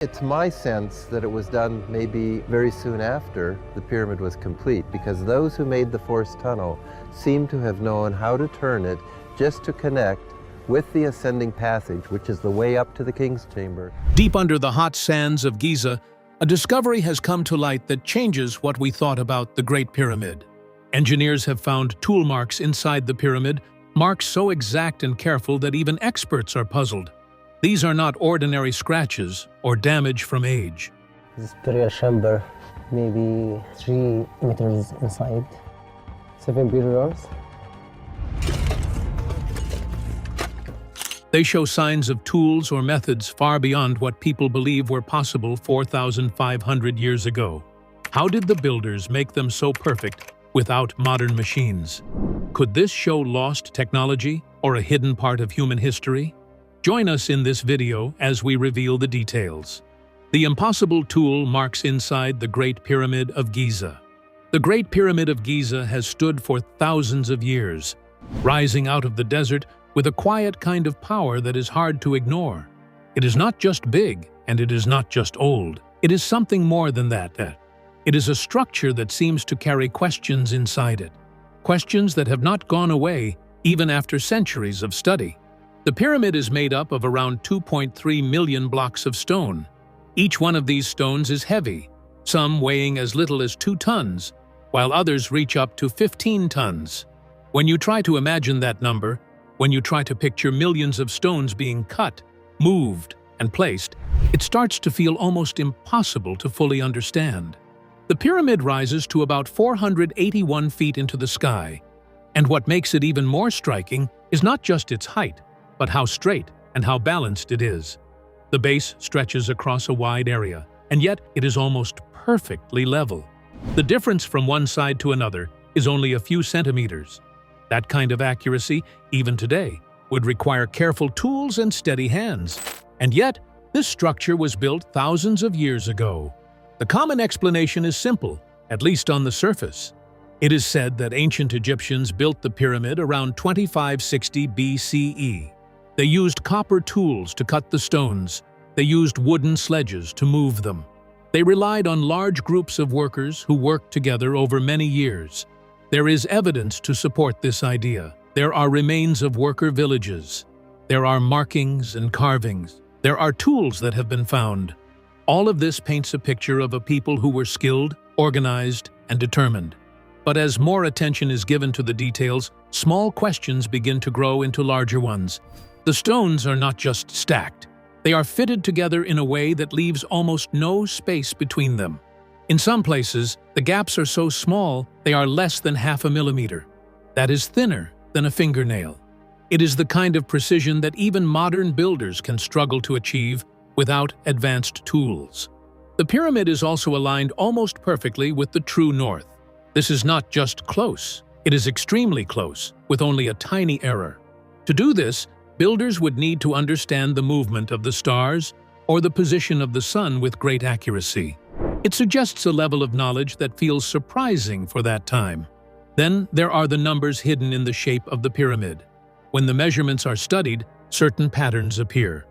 It's my sense that it was done maybe very soon after the pyramid was complete, because those who made the forced tunnel seem to have known how to turn it just to connect with the ascending passage, which is the way up to the king's chamber. Deep under the hot sands of Giza, a discovery has come to light that changes what we thought about the Great Pyramid. Engineers have found tool marks inside the pyramid, marks so exact and careful that even experts are puzzled. These are not ordinary scratches or damage from age. This burial chamber, maybe 3 meters inside, 7 pillars. They show signs of tools or methods far beyond what people believe were possible 4,500 years ago. How did the builders make them so perfect without modern machines? Could this show lost technology or a hidden part of human history? Join us in this video as we reveal the details. The impossible tool marks inside the Great Pyramid of Giza. The Great Pyramid of Giza has stood for thousands of years, rising out of the desert with a quiet kind of power that is hard to ignore. It is not just big, and it is not just old. It is something more than that. It is a structure that seems to carry questions inside it. Questions that have not gone away even after centuries of study. The pyramid is made up of around 2.3 million blocks of stone. Each one of these stones is heavy, some weighing as little as 2 tons, while others reach up to 15 tons. When you try to imagine that number, when you try to picture millions of stones being cut, moved, and placed, it starts to feel almost impossible to fully understand. The pyramid rises to about 481 feet into the sky, and what makes it even more striking is not just its height, but how straight and how balanced it is. The base stretches across a wide area, and yet it is almost perfectly level. The difference from one side to another is only a few centimeters. That kind of accuracy, even today, would require careful tools and steady hands. And yet, this structure was built thousands of years ago. The common explanation is simple, at least on the surface. It is said that ancient Egyptians built the pyramid around 2560 BCE. They used copper tools to cut the stones. They used wooden sledges to move them. They relied on large groups of workers who worked together over many years. There is evidence to support this idea. There are remains of worker villages. There are markings and carvings. There are tools that have been found. All of this paints a picture of a people who were skilled, organized, and determined. But as more attention is given to the details, small questions begin to grow into larger ones. The stones are not just stacked. They are fitted together in a way that leaves almost no space between them. In some places, the gaps are so small they are less than half a millimeter. That is thinner than a fingernail. It is the kind of precision that even modern builders can struggle to achieve without advanced tools. The pyramid is also aligned almost perfectly with the true north. This is not just close, it is extremely close, with only a tiny error. To do this, builders would need to understand the movement of the stars or the position of the sun with great accuracy. It suggests a level of knowledge that feels surprising for that time. Then there are the numbers hidden in the shape of the pyramid. When the measurements are studied, certain patterns appear.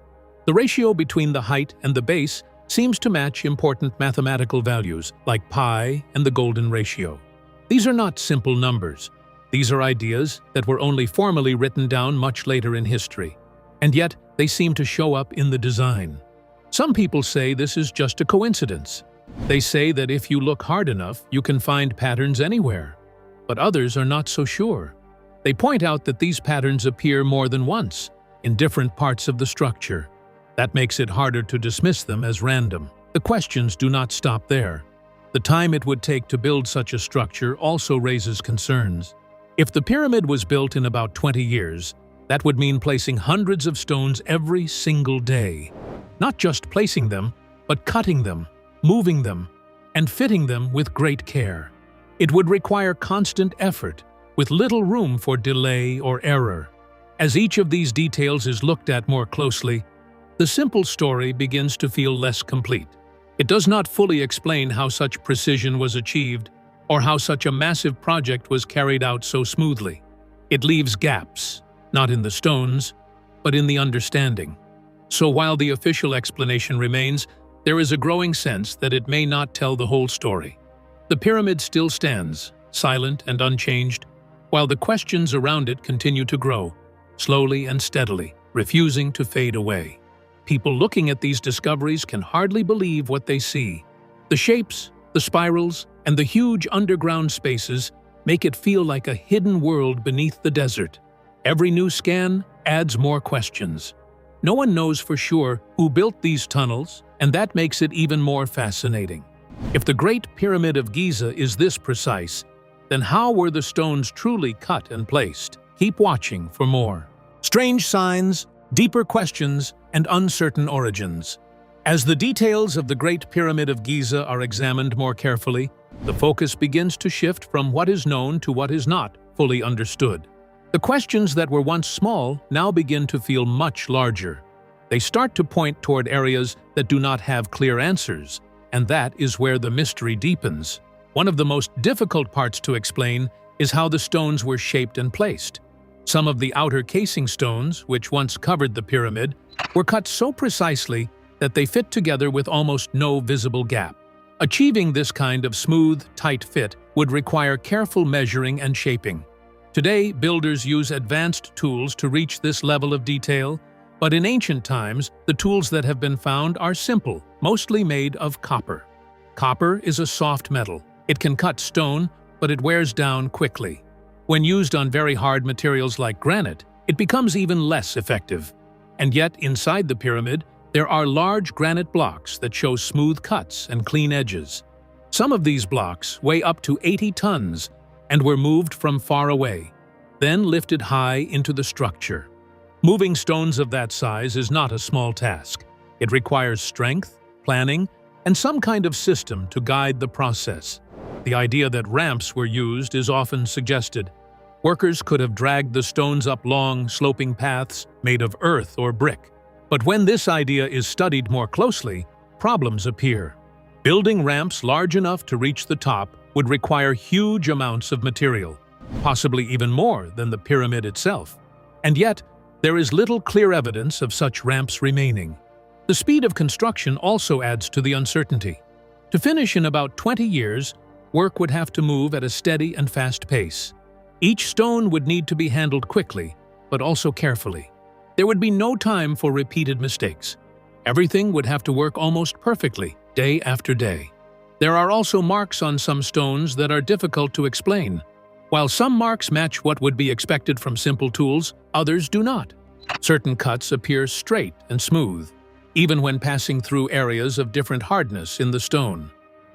The ratio between the height and the base seems to match important mathematical values like pi and the golden ratio. These are not simple numbers. These are ideas that were only formally written down much later in history. And yet, they seem to show up in the design. Some people say this is just a coincidence. They say that if you look hard enough, you can find patterns anywhere. But others are not so sure. They point out that these patterns appear more than once, in different parts of the structure. That makes it harder to dismiss them as random. The questions do not stop there. The time it would take to build such a structure also raises concerns. If the pyramid was built in about 20 years, that would mean placing hundreds of stones every single day. Not just placing them, but cutting them, moving them, and fitting them with great care. It would require constant effort, with little room for delay or error. As each of these details is looked at more closely, the simple story begins to feel less complete. It does not fully explain how such precision was achieved, or how such a massive project was carried out so smoothly. It leaves gaps, not in the stones, but in the understanding. So while the official explanation remains, there is a growing sense that it may not tell the whole story. The pyramid still stands, silent and unchanged, while the questions around it continue to grow, slowly and steadily, refusing to fade away. People looking at these discoveries can hardly believe what they see. The shapes, the spirals, and the huge underground spaces make it feel like a hidden world beneath the desert. Every new scan adds more questions. No one knows for sure who built these tunnels, and that makes it even more fascinating. If the Great Pyramid of Giza is this precise, then how were the stones truly cut and placed? Keep watching for more. Strange signs, deeper questions, and uncertain origins. As the details of the Great Pyramid of Giza are examined more carefully, the focus begins to shift from what is known to what is not fully understood. The questions that were once small now begin to feel much larger. They start to point toward areas that do not have clear answers, and that is where the mystery deepens. One of the most difficult parts to explain is how the stones were shaped and placed. Some of the outer casing stones, which once covered the pyramid, were cut so precisely that they fit together with almost no visible gap. Achieving this kind of smooth, tight fit would require careful measuring and shaping. Today, builders use advanced tools to reach this level of detail, but in ancient times, the tools that have been found are simple, mostly made of copper. Copper is a soft metal. It can cut stone, but it wears down quickly. When used on very hard materials like granite, it becomes even less effective. And yet, inside the pyramid, there are large granite blocks that show smooth cuts and clean edges. Some of these blocks weigh up to 80 tons and were moved from far away, then lifted high into the structure. Moving stones of that size is not a small task. It requires strength, planning, and some kind of system to guide the process. The idea that ramps were used is often suggested. Workers could have dragged the stones up long, sloping paths made of earth or brick. But when this idea is studied more closely, problems appear. Building ramps large enough to reach the top would require huge amounts of material, possibly even more than the pyramid itself. And yet, there is little clear evidence of such ramps remaining. The speed of construction also adds to the uncertainty. To finish in about 20 years, work would have to move at a steady and fast pace. Each stone would need to be handled quickly, but also carefully. There would be no time for repeated mistakes. Everything would have to work almost perfectly, day after day. There are also marks on some stones that are difficult to explain. While some marks match what would be expected from simple tools, others do not. Certain cuts appear straight and smooth, even when passing through areas of different hardness in the stone.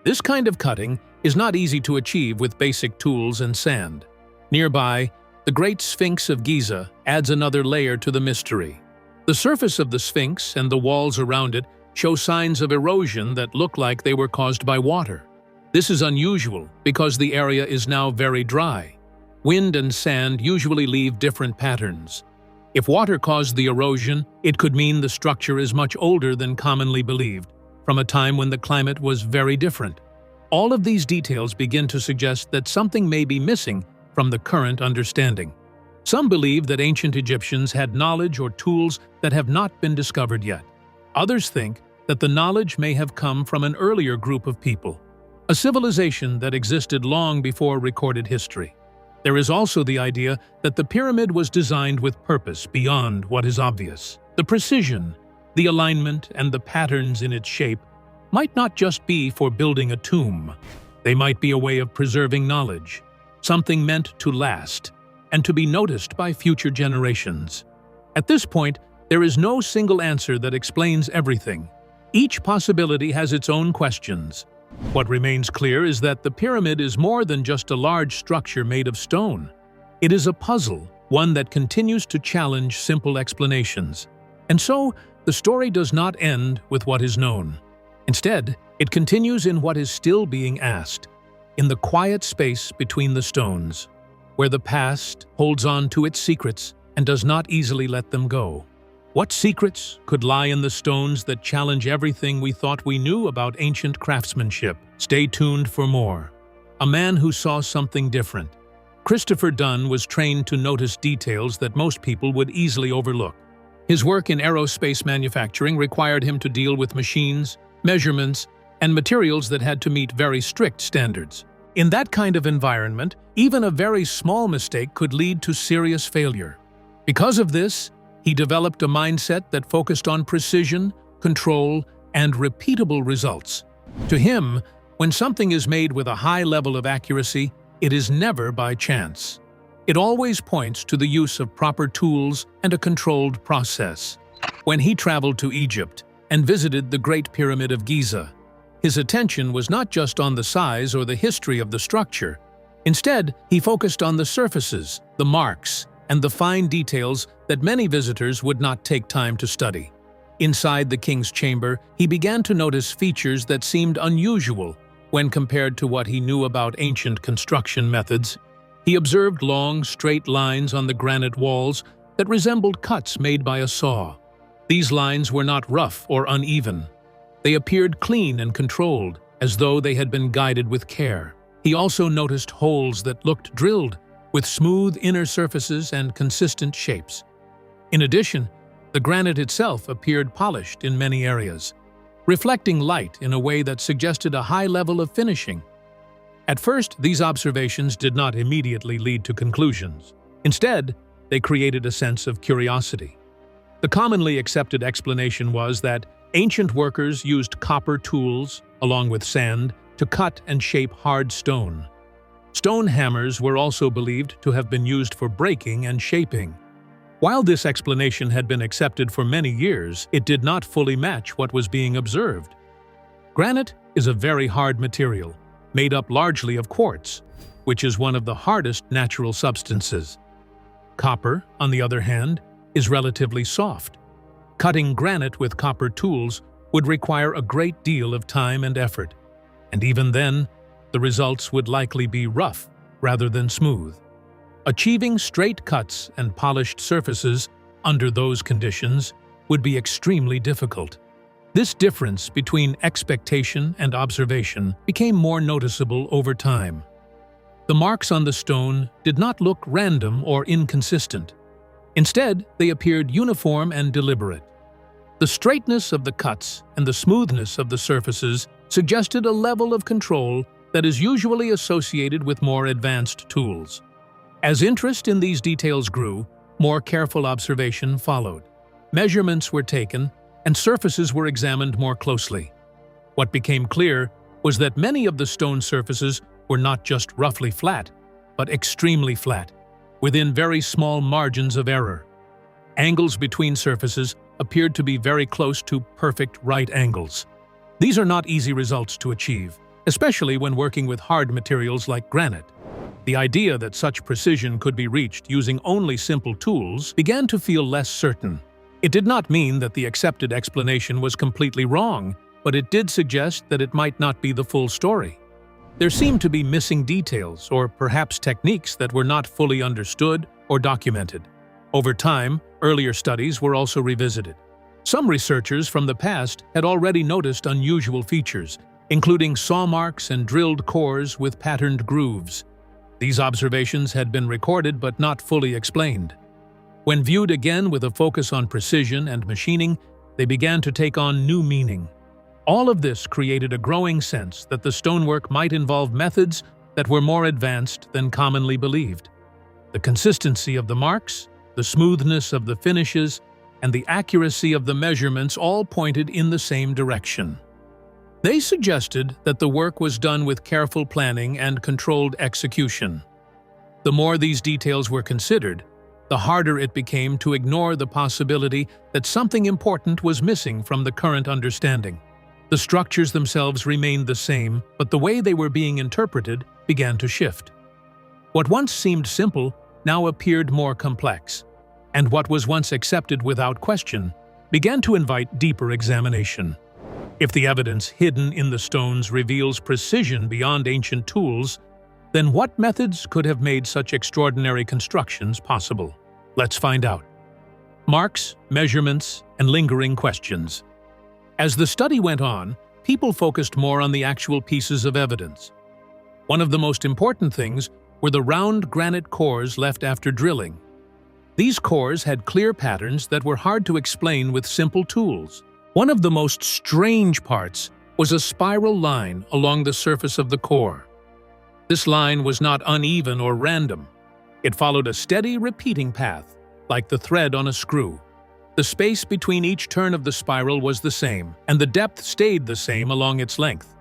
This kind of cutting is not easy to achieve with basic tools and sand. Nearby, the Great Sphinx of Giza adds another layer to the mystery. The surface of the Sphinx and the walls around it show signs of erosion that look like they were caused by water. This is unusual because the area is now very dry. Wind and sand usually leave different patterns. If water caused the erosion, it could mean the structure is much older than commonly believed, from a time when the climate was very different. All of these details begin to suggest that something may be missing from the current understanding. Some believe that ancient Egyptians had knowledge or tools that have not been discovered yet. Others think that the knowledge may have come from an earlier group of people, a civilization that existed long before recorded history. There is also the idea that the pyramid was designed with purpose beyond what is obvious. The precision, the alignment, and the patterns in its shape might not just be for building a tomb. They might be a way of preserving knowledge, something meant to last and to be noticed by future generations. At this point, there is no single answer that explains everything. Each possibility has its own questions. What remains clear is that the pyramid is more than just a large structure made of stone. It is a puzzle, one that continues to challenge simple explanations. And so, the story does not end with what is known. Instead, it continues in what is still being asked, in the quiet space between the stones, where the past holds on to its secrets and does not easily let them go. What secrets could lie in the stones that challenge everything we thought we knew about ancient craftsmanship? Stay tuned for more. A man who saw something different. Christopher Dunn was trained to notice details that most people would easily overlook. His work in aerospace manufacturing required him to deal with machines, measurements, and materials that had to meet very strict standards. In that kind of environment, even a very small mistake could lead to serious failure. Because of this, he developed a mindset that focused on precision, control, and repeatable results. To him, when something is made with a high level of accuracy, it is never by chance. It always points to the use of proper tools and a controlled process. When he traveled to Egypt and visited the Great Pyramid of Giza, his attention was not just on the size or the history of the structure. Instead, he focused on the surfaces, the marks, and the fine details that many visitors would not take time to study. Inside the king's chamber, he began to notice features that seemed unusual when compared to what he knew about ancient construction methods. He observed long, straight lines on the granite walls that resembled cuts made by a saw. These lines were not rough or uneven. They appeared clean and controlled, as though they had been guided with care. He also noticed holes that looked drilled, with smooth inner surfaces and consistent shapes. In addition, the granite itself appeared polished in many areas, reflecting light in a way that suggested a high level of finishing. At first, these observations did not immediately lead to conclusions. Instead, they created a sense of curiosity. The commonly accepted explanation was that ancient workers used copper tools, along with sand, to cut and shape hard stone. Stone hammers were also believed to have been used for breaking and shaping. While this explanation had been accepted for many years, it did not fully match what was being observed. Granite is a very hard material, made up largely of quartz, which is one of the hardest natural substances. Copper, on the other hand, is relatively soft. Cutting granite with copper tools would require a great deal of time and effort, and even then, the results would likely be rough rather than smooth. Achieving straight cuts and polished surfaces under those conditions would be extremely difficult. This difference between expectation and observation became more noticeable over time. The marks on the stone did not look random or inconsistent. Instead, they appeared uniform and deliberate. The straightness of the cuts and the smoothness of the surfaces suggested a level of control that is usually associated with more advanced tools. As interest in these details grew, more careful observation followed. Measurements were taken, and surfaces were examined more closely. What became clear was that many of the stone surfaces were not just roughly flat, but extremely flat, within very small margins of error. Angles between surfaces appeared to be very close to perfect right angles. These are not easy results to achieve, especially when working with hard materials like granite. The idea that such precision could be reached using only simple tools began to feel less certain. It did not mean that the accepted explanation was completely wrong, but it did suggest that it might not be the full story. There seemed to be missing details or perhaps techniques that were not fully understood or documented. Over time, earlier studies were also revisited. Some researchers from the past had already noticed unusual features, including saw marks and drilled cores with patterned grooves. These observations had been recorded but not fully explained. When viewed again with a focus on precision and machining, they began to take on new meaning. All of this created a growing sense that the stonework might involve methods that were more advanced than commonly believed. The consistency of the marks, the smoothness of the finishes, and the accuracy of the measurements all pointed in the same direction. They suggested that the work was done with careful planning and controlled execution. The more these details were considered, the harder it became to ignore the possibility that something important was missing from the current understanding. The structures themselves remained the same, but the way they were being interpreted began to shift. What once seemed simple now appeared more complex, and what was once accepted without question began to invite deeper examination. If the evidence hidden in the stones reveals precision beyond ancient tools, then what methods could have made such extraordinary constructions possible? Let's find out. Marks, measurements, and lingering questions. As the study went on, people focused more on the actual pieces of evidence. One of the most important things were the round granite cores left after drilling. These cores had clear patterns that were hard to explain with simple tools. One of the most strange parts was a spiral line along the surface of the core. This line was not uneven or random. It followed a steady, repeating path, like the thread on a screw. The space between each turn of the spiral was the same, and the depth stayed the same along its length.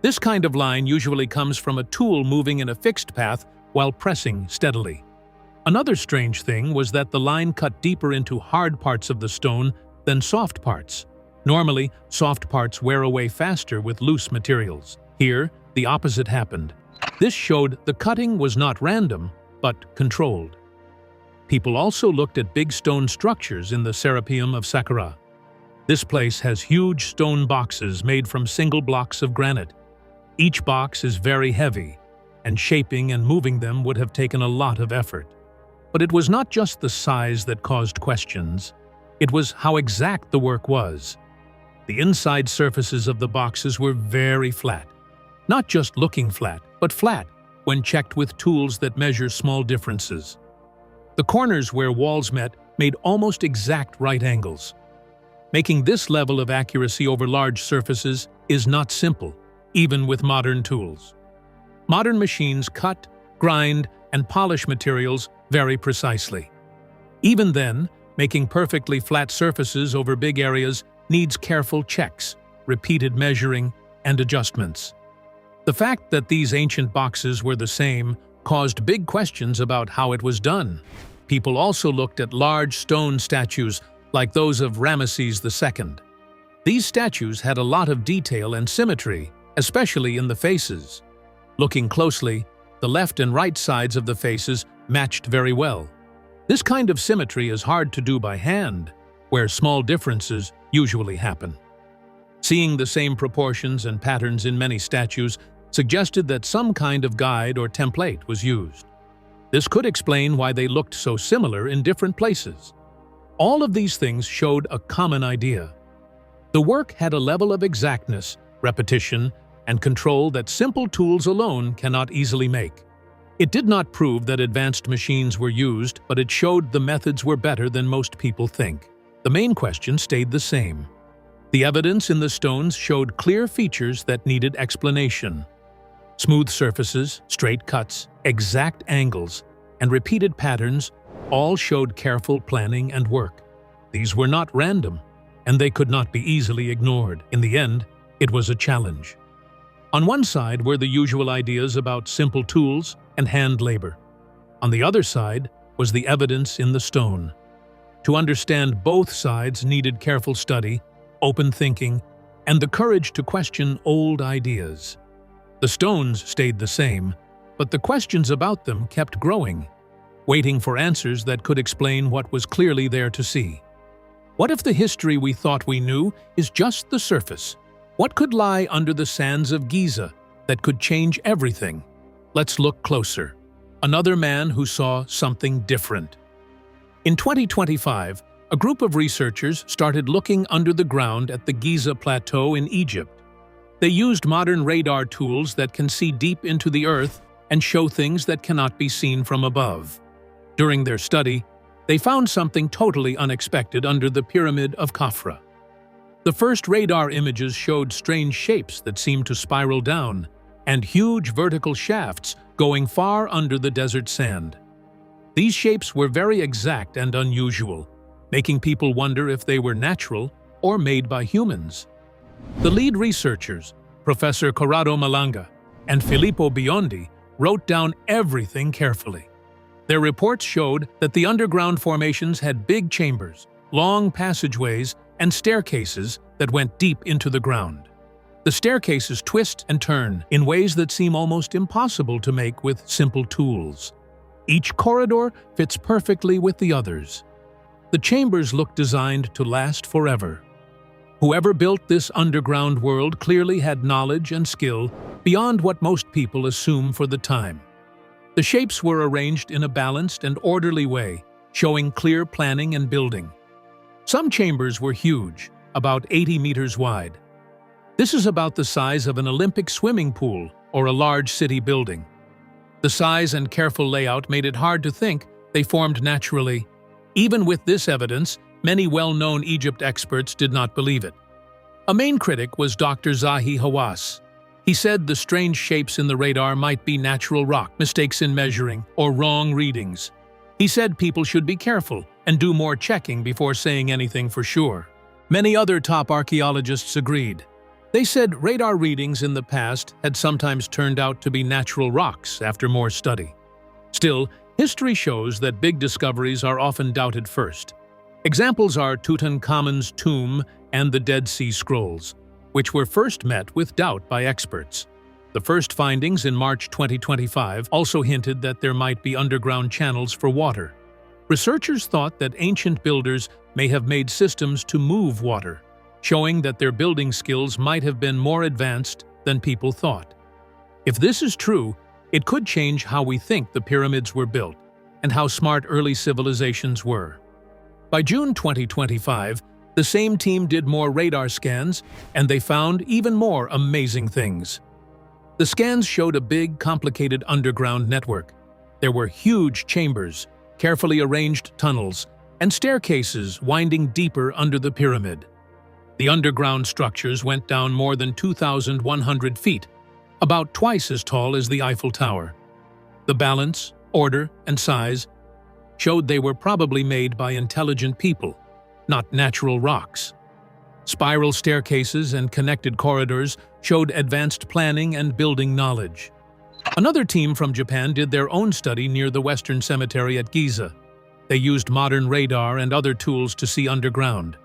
This kind of line usually comes from a tool moving in a fixed path while pressing steadily. Another strange thing was that the line cut deeper into hard parts of the stone than soft parts. Normally, soft parts wear away faster with loose materials. Here, the opposite happened. This showed the cutting was not random, but controlled. People also looked at big stone structures in the Serapeum of Saqqara. This place has huge stone boxes made from single blocks of granite. Each box is very heavy, and shaping and moving them would have taken a lot of effort. But it was not just the size that caused questions. It was how exact the work was. The inside surfaces of the boxes were very flat. Not just looking flat, but flat when checked with tools that measure small differences. The corners where walls met made almost exact right angles. Making this level of accuracy over large surfaces is not simple, even with modern tools. Modern machines cut, grind, and polish materials very precisely. Even then, making perfectly flat surfaces over big areas needs careful checks, repeated measuring, and adjustments. The fact that these ancient boxes were the same caused big questions about how it was done. People also looked at large stone statues like those of Ramesses II. These statues had a lot of detail and symmetry, especially in the faces. Looking closely, the left and right sides of the faces matched very well. This kind of symmetry is hard to do by hand, where small differences usually happen. Seeing the same proportions and patterns in many statues suggested that some kind of guide or template was used. This could explain why they looked so similar in different places. All of these things showed a common idea. The work had a level of exactness, repetition, and control that simple tools alone cannot easily make. It did not prove that advanced machines were used, but it showed the methods were better than most people think. The main question stayed the same. The evidence in the stones showed clear features that needed explanation. Smooth surfaces, straight cuts, exact angles, and repeated patterns all showed careful planning and work. These were not random, and they could not be easily ignored. In the end, it was a challenge. On one side were the usual ideas about simple tools and hand labor. On the other side was the evidence in the stone. To understand both sides needed careful study, open thinking, and the courage to question old ideas. The stones stayed the same, but the questions about them kept growing, waiting for answers that could explain what was clearly there to see. What if the history we thought we knew is just the surface? What could lie under the sands of Giza that could change everything? Let's look closer. Another man who saw something different. In 2025, a group of researchers started looking under the ground at the Giza Plateau in Egypt. They used modern radar tools that can see deep into the earth and show things that cannot be seen from above. During their study, they found something totally unexpected under the Pyramid of Khafra. The first radar images showed strange shapes that seemed to spiral down, and huge vertical shafts going far under the desert sand. These shapes were very exact and unusual, making people wonder if they were natural or made by humans. The lead researchers, Professor Corrado Malanga and Filippo Biondi, wrote down everything carefully. Their reports showed that the underground formations had big chambers, long passageways, and staircases that went deep into the ground. The staircases twist and turn in ways that seem almost impossible to make with simple tools. Each corridor fits perfectly with the others. The chambers look designed to last forever. Whoever built this underground world clearly had knowledge and skill beyond what most people assume for the time. The shapes were arranged in a balanced and orderly way, showing clear planning and building. Some chambers were huge, about 80 meters wide. This is about the size of an Olympic swimming pool or a large city building. The size and careful layout made it hard to think they formed naturally. Even with this evidence, many well-known Egypt experts did not believe it. A main critic was Dr. Zahi Hawass. He said the strange shapes in the radar might be natural rock, mistakes in measuring, or wrong readings. He said people should be careful and do more checking before saying anything for sure. Many other top archaeologists agreed. They said radar readings in the past had sometimes turned out to be natural rocks after more study. Still, history shows that big discoveries are often doubted first. Examples are Tutankhamun's tomb and the Dead Sea Scrolls, which were first met with doubt by experts. The first findings in March 2025 also hinted that there might be underground channels for water. Researchers thought that ancient builders may have made systems to move water, showing that their building skills might have been more advanced than people thought. If this is true, it could change how we think the pyramids were built and how smart early civilizations were. By June 2025, the same team did more radar scans, and they found even more amazing things. The scans showed a big, complicated underground network. There were huge chambers, carefully arranged tunnels, and staircases winding deeper under the pyramid. The underground structures went down more than 2,100 feet, about twice as tall as the Eiffel Tower. The balance, order, and size showed they were probably made by intelligent people, not natural rocks. Spiral staircases and connected corridors showed advanced planning and building knowledge. Another team from Japan did their own study near the Western Cemetery at Giza. They used modern radar and other tools to see underground.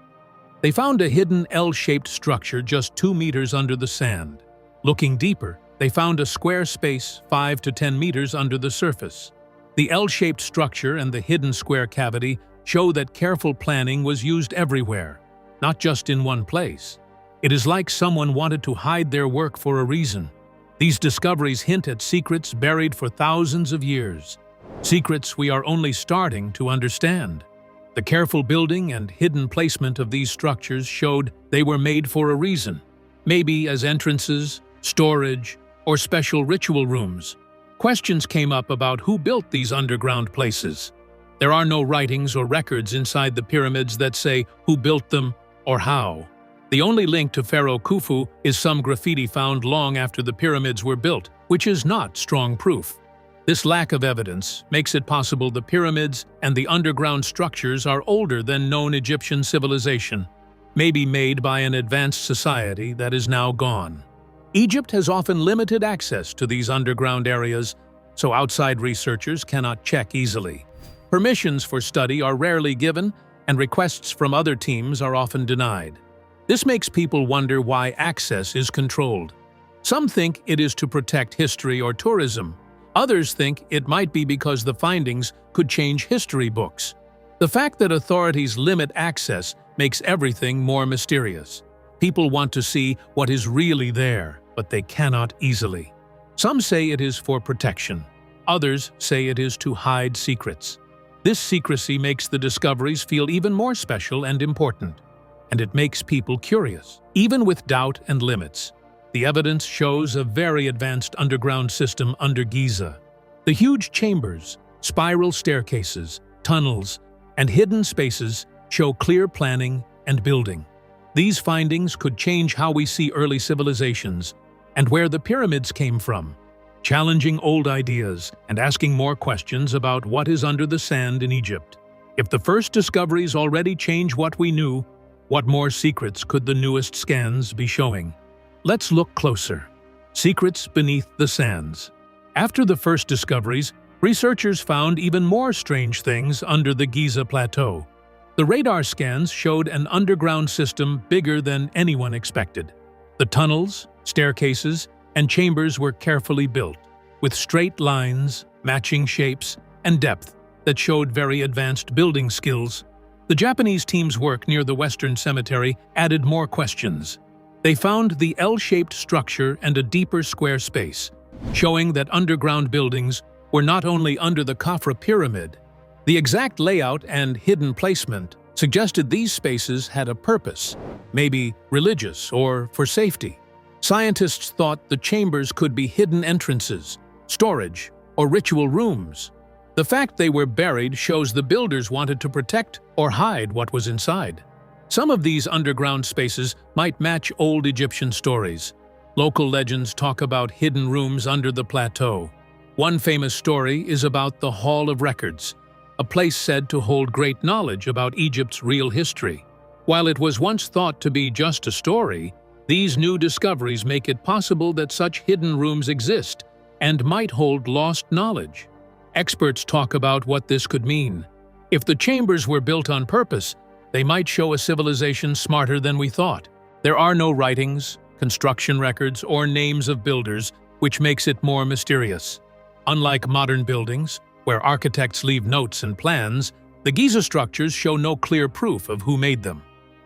They found a hidden L-shaped structure just 2 meters under the sand. Looking deeper, they found a square space 5 to 10 meters under the surface. The L-shaped structure and the hidden square cavity show that careful planning was used everywhere, not just in one place. It is like someone wanted to hide their work for a reason. These discoveries hint at secrets buried for thousands of years, secrets we are only starting to understand. The careful building and hidden placement of these structures showed they were made for a reason, maybe as entrances, storage, or special ritual rooms. Questions came up about who built these underground places. There are no writings or records inside the pyramids that say who built them or how. The only link to Pharaoh Khufu is some graffiti found long after the pyramids were built, which is not strong proof. This lack of evidence makes it possible the pyramids and the underground structures are older than known Egyptian civilization, maybe made by an advanced society that is now gone. Egypt has often limited access to these underground areas, so outside researchers cannot check easily. Permissions for study are rarely given, and requests from other teams are often denied. This makes people wonder why access is controlled. Some think it is to protect history or tourism. Others think it might be because the findings could change history books. The fact that authorities limit access makes everything more mysterious. People want to see what is really there, but they cannot easily. Some say it is for protection. Others say it is to hide secrets. This secrecy makes the discoveries feel even more special and important, and it makes people curious. Even with doubt and limits, the evidence shows a very advanced underground system under Giza. The huge chambers, spiral staircases, tunnels, and hidden spaces show clear planning and building. These findings could change how we see early civilizations and where the pyramids came from, challenging old ideas and asking more questions about what is under the sand in Egypt. If the first discoveries already change what we knew, what more secrets could the newest scans be showing? Let's look closer. Secrets beneath the sands. After the first discoveries, researchers found even more strange things under the Giza Plateau. The radar scans showed an underground system bigger than anyone expected. The tunnels, staircases, and chambers were carefully built, with straight lines, matching shapes, and depth that showed very advanced building skills. The Japanese team's work near the Western Cemetery added more questions. They found the L-shaped structure and a deeper square space, showing that underground buildings were not only under the Khafra pyramid. The exact layout and hidden placement suggested these spaces had a purpose, maybe religious or for safety. Scientists thought the chambers could be hidden entrances, storage, or ritual rooms. The fact they were buried shows the builders wanted to protect or hide what was inside. Some of these underground spaces might match old Egyptian stories. Local legends talk about hidden rooms under the plateau. One famous story is about the Hall of Records, a place said to hold great knowledge about Egypt's real history. While it was once thought to be just a story, these new discoveries make it possible that such hidden rooms exist and might hold lost knowledge. Experts talk about what this could mean. If the chambers were built on purpose, they might show a civilization smarter than we thought. There are no writings, construction records, or names of builders, which makes it more mysterious. Unlike modern buildings, where architects leave notes and plans, the Giza structures show no clear proof of who made them.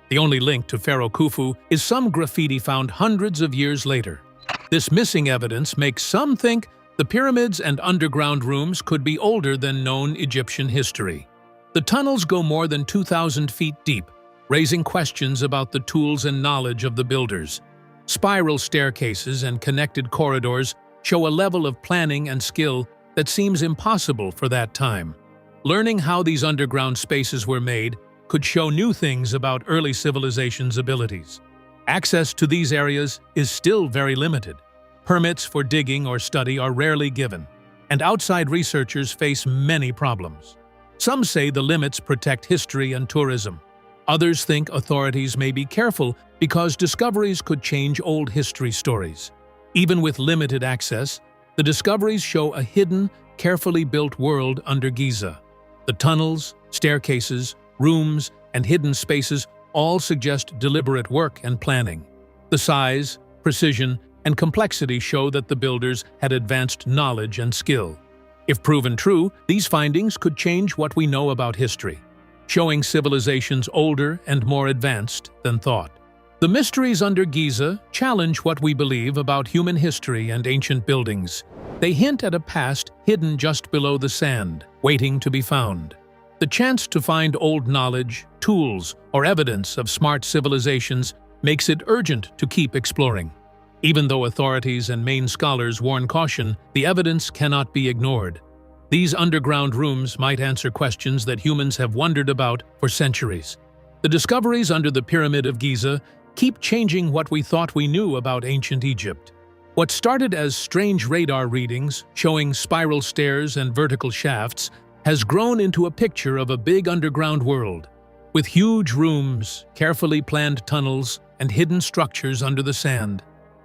The only link to Pharaoh Khufu is some graffiti found hundreds of years later. This missing evidence makes some think the pyramids and underground rooms could be older than known Egyptian history. The tunnels go more than 2,000 feet deep, raising questions about the tools and knowledge of the builders. Spiral staircases and connected corridors show a level of planning and skill that seems impossible for that time. Learning how these underground spaces were made could show new things about early civilizations' abilities. Access to these areas is still very limited. Permits for digging or study are rarely given, and outside researchers face many problems. Some say the limits protect history and tourism. Others think authorities may be careful because discoveries could change old history stories. Even with limited access, the discoveries show a hidden, carefully built world under Giza. The tunnels, staircases, rooms, and hidden spaces all suggest deliberate work and planning. The size, precision, and complexity show that the builders had advanced knowledge and skill. If proven true, these findings could change what we know about history, showing civilizations older and more advanced than thought. The mysteries under Giza challenge what we believe about human history and ancient buildings. They hint at a past hidden just below the sand, waiting to be found. The chance to find old knowledge, tools, or evidence of smart civilizations makes it urgent to keep exploring. Even though authorities and main scholars warn caution, the evidence cannot be ignored. These underground rooms might answer questions that humans have wondered about for centuries. The discoveries under the Pyramid of Giza keep changing what we thought we knew about ancient Egypt. What started as strange radar readings showing spiral stairs and vertical shafts has grown into a picture of a big underground world, with huge rooms, carefully planned tunnels, and hidden structures under the sand.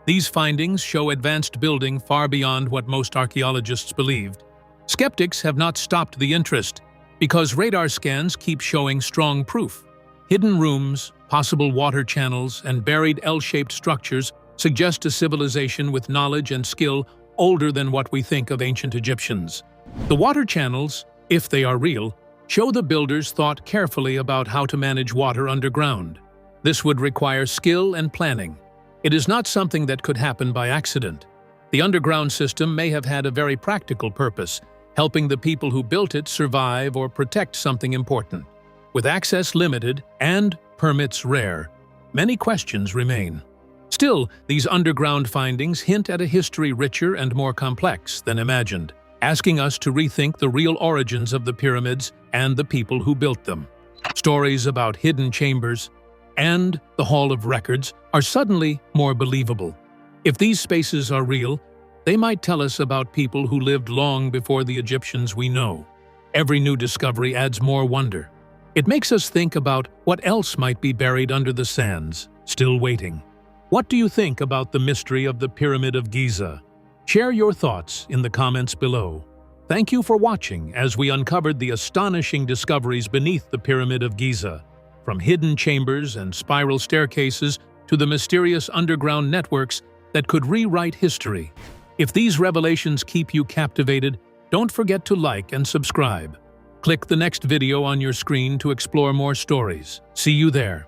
These findings show advanced building far beyond what most archaeologists believed. Skeptics have not stopped the interest, because radar scans keep showing strong proof. Hidden rooms, possible water channels, and buried L-shaped structures suggest a civilization with knowledge and skill older than what we think of ancient Egyptians. The water channels, if they are real, show the builders thought carefully about how to manage water underground. This would require skill and planning. It is not something that could happen by accident. The underground system may have had a very practical purpose, helping the people who built it survive or protect something important. With access limited and permits rare, many questions remain. Still, these underground findings hint at a history richer and more complex than imagined, asking us to rethink the real origins of the pyramids and the people who built them. Stories about hidden chambers and the Hall of Records are suddenly more believable. If these spaces are real, they might tell us about people who lived long before the Egyptians we know. Every new discovery adds more wonder. It makes us think about what else might be buried under the sands, still waiting. What do you think about the mystery of the Pyramid of Giza? Share your thoughts in the comments below. Thank you for watching as we uncovered the astonishing discoveries beneath the Pyramid of Giza, from hidden chambers and spiral staircases to the mysterious underground networks that could rewrite history. If these revelations keep you captivated, don't forget to like and subscribe. Click the next video on your screen to explore more stories. See you there.